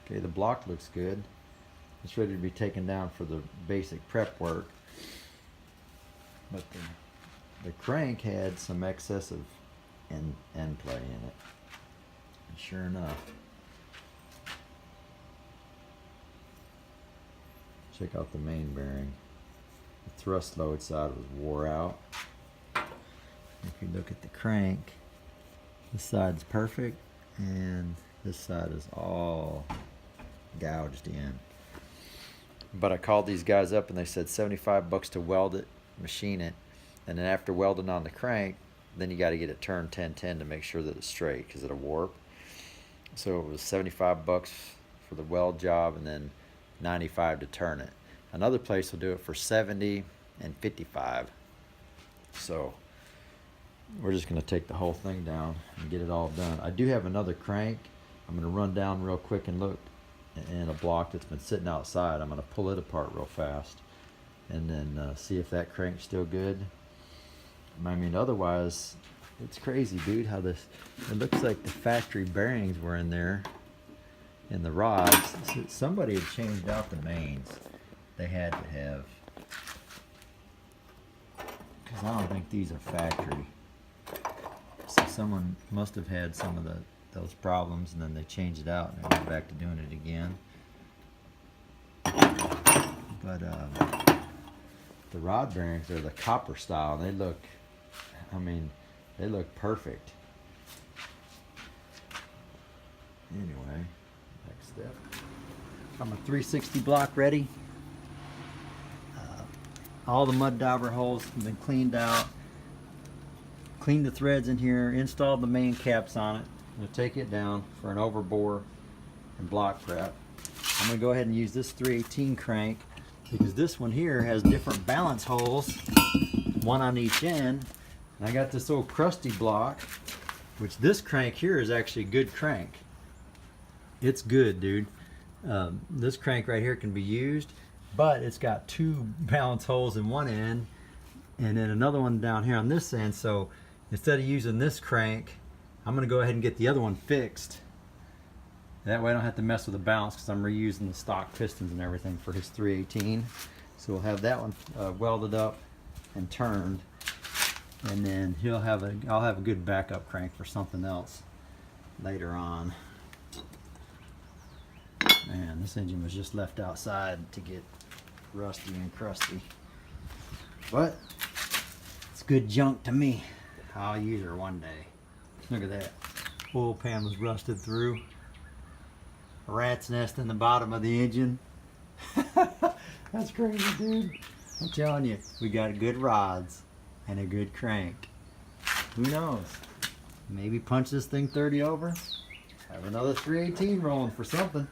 Okay, the block looks good. It's ready to be taken down for the basic prep work. But the crank had some excess of end play in it. And sure enough, check out the main bearing. The thrust load side was wore out. If you look at the crank, this side's perfect and this side is all gouged in. But I called these guys up and they said $75 to weld it, machine it, and then after welding on the crank, then you got to get it turned 10-10 to make sure that it's straight because it'll warp. So it was $75 for the weld job and then $95 to turn it. Another place will do it for $70 and $55. So we're just going to take the whole thing down and get it all done. I do have another crank. I'm going to run down real quick and look in a block that's been sitting outside. I'm going to pull it apart real fast and then see if that crank's still good. I mean, otherwise, it's crazy, dude, how this, it looks like the factory bearings were in there in the rods. Somebody had changed out the mains. They had to have, because I don't think these are factory. So someone must have had some of those problems and then they changed it out and they went back to doing it again. But the rod bearings are the copper style. They look, I mean, they look perfect. Anyway, next step. Got my 360 block ready. All the mud dauber holes have been cleaned out. Cleaned the threads in here, installed the main caps on it. I'm going to take it down for an overbore and block prep. I'm going to go ahead and use this 318 crank because this one here has different balance holes, one on each end. And I got this old crusty block, which this crank here is actually a good crank. It's good, dude. This crank right here can be used, but it's got two balance holes in one end and then another one down here on this end. So instead of using this crank, I'm going to go ahead and get the other one fixed. That way I don't have to mess with the balance because I'm reusing the stock pistons and everything for his 318. So we'll have that one welded up and turned, and then I'll have a good backup crank for something else later on. Man, this engine was just left outside to get rusty and crusty, but it's good junk to me. I'll use her one day. Look at that. Oil pan was rusted through. A rat's nest in the bottom of the engine. That's crazy, dude. I'm telling you, we got good rods and a good crank. Who knows? Maybe punch this thing 30 over. Have another 318 rolling for something.